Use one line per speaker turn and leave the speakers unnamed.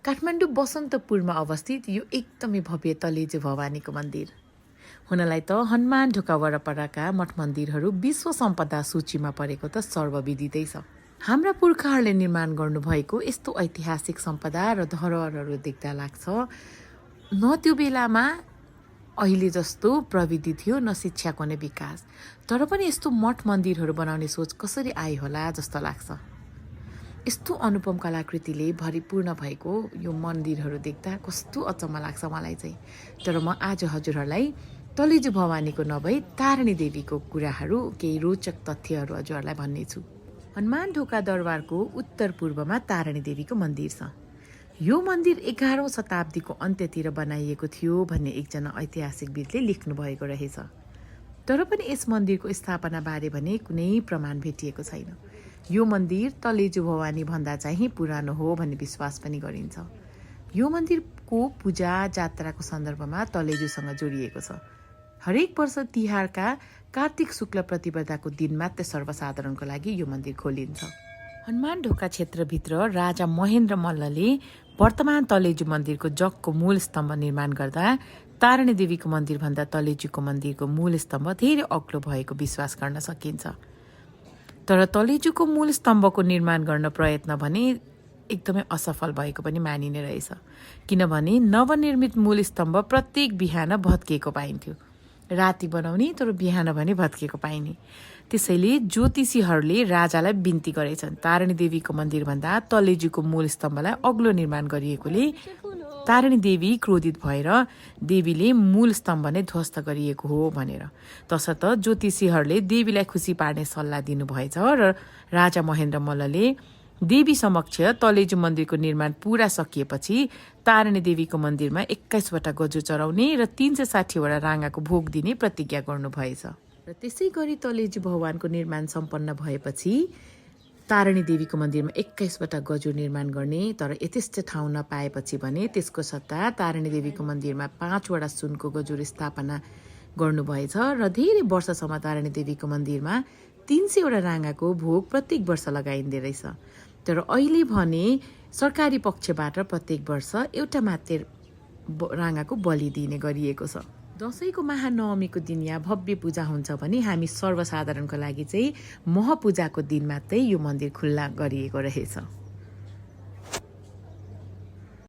काठमाडौँ बसन्तपुरमा अवस्थित यो एकदमै भव्य तलेजु भवानीको मन्दिर। हुनलाई त हनुमान ढोका वरपरका मठ मन्दिरहरू विश्व सम्पदा सूचीमा परेको त सर्वविदितै छ। हाम्रा पुर्खाहरूले निर्माण गर्नुभएको यस्तो ऐतिहासिक सम्पदा र धरोहरहरू देख्दा लाग्छ न त्यो बेलामा अहिले जस्तो प्रविधि थियो न शिक्षाको नै विकास, तर पनि यस्तो मठ मन्दिरहरू बनाउने सोच कसरी आयो होला जस्तो लाग्छ। यस्तो अनुपम कलाकृतिले भरिपूर्ण भएको यो मन्दिरहरू देख्दा कस्तो अचम्म लाग्छ मलाई चाहिँ। तर म आज हजुरहरूलाई तलेजु भवानीको नभई तारिणी देवीको कुराहरू, केही रोचक तथ्यहरू हजुरहरूलाई भन्ने छु। हनुमान ढोका दरबारको उत्तर पूर्वमा तारिणी देवीको मन्दिर छ। यो मन्दिर 11औं शताब्दीको अन्त्यतिर बनाइएको थियो भन्ने एकजना ऐतिहासिकविदले लेख्नु भएको रहेछ। तर पनि यस मन्दिरको स्थापना बारे भने कुनै प्रमाण भेटिएको छैन। यो मन्दिर तलेजु भवानी भन्दा चाहिँ पुरानो हो भन्ने विश्वास पनि गरिन्छ। यो मन्दिरको पूजा जात्राको सन्दर्भमा तलेजुसँग जोडिएको छ। हरेक वर्ष तिहारका कार्तिक शुक्ल प्रतिपदाको दिन मात्र सर्वसाधारणको लागि यो मन्दिर खोलिन्छ। हनुमान ढोका क्षेत्रभित्र राजा महेन्द्र मल्लले वर्तमान तलेजु मन्दिरको जगको मूल स्तम्भ निर्माण गर्दा तारिणी देवीको मन्दिरभन्दा तलेजुको मन्दिरको मूल स्तम्भ धेरै अग्लो भएको विश्वास गर्न सकिन्छ। तर तलेजुको मूल स्तम्भको निर्माण गर्न प्रयत्न भने एकदमै असफल भएको पनि मानिने रहेछ, किनभने नवनिर्मित मूल स्तम्भ प्रत्येक बिहान भत्किएको पाइन्थ्यो। राति बनाउने तर बिहान भने भत्किएको पाइने। त्यसैले ज्योतिषीहरूले राजालाई बिन्ती गरेछन् तारिणी देवीको मन्दिरभन्दा तलेजुको मूल स्तम्भलाई अग्लो निर्माण गरिएकोले तारिणी देवी क्रोधित भएर देवीले मूल स्तम्भ नै ध्वस्त गरिएको हो भनेर। तसर्थ ज्योतिषीहरूले देवीलाई खुसी पार्ने सल्लाह दिनुभएछ र राजा महेन्द्र मल्लले देवी समक्ष तलेजु मन्दिरको निर्माण पूरा सकिएपछि तारिणी देवीको मन्दिरमा 21 वटा गजु चढाउने र 360 वटा राँगाको भोग दिने प्रतिज्ञा गर्नुभएछ। र त्यसै गरी तलेजु भगवानको निर्माण सम्पन्न भएपछि तारिणी देवीको मन्दिरमा 21 वटा गजु निर्माण गर्ने, तर यथेष्ट ठाउँ नपाएपछि भने त्यसको सट्टा तारिणी देवीको मन्दिरमा 5 वटा सुनको गजुर स्थापना गर्नुभएछ र धेरै वर्षसम्म तारिणी देवीको मन्दिरमा 300 वटा राँगाको भोग प्रत्येक वर्ष लगाइँदै रहेछ। तर अहिले भने सरकारी पक्षबाट प्रत्येक वर्ष एउटा मात्र राँगाको बलि दिने गरिएको छ। दसैँको महानवमीको दिन यहाँ भव्य पूजा हुन्छ भने हामी सर्वसाधारणको लागि चाहिँ महपूजाको दिन मात्रै यो मन्दिर खुल्ला गरिएको रहेछ।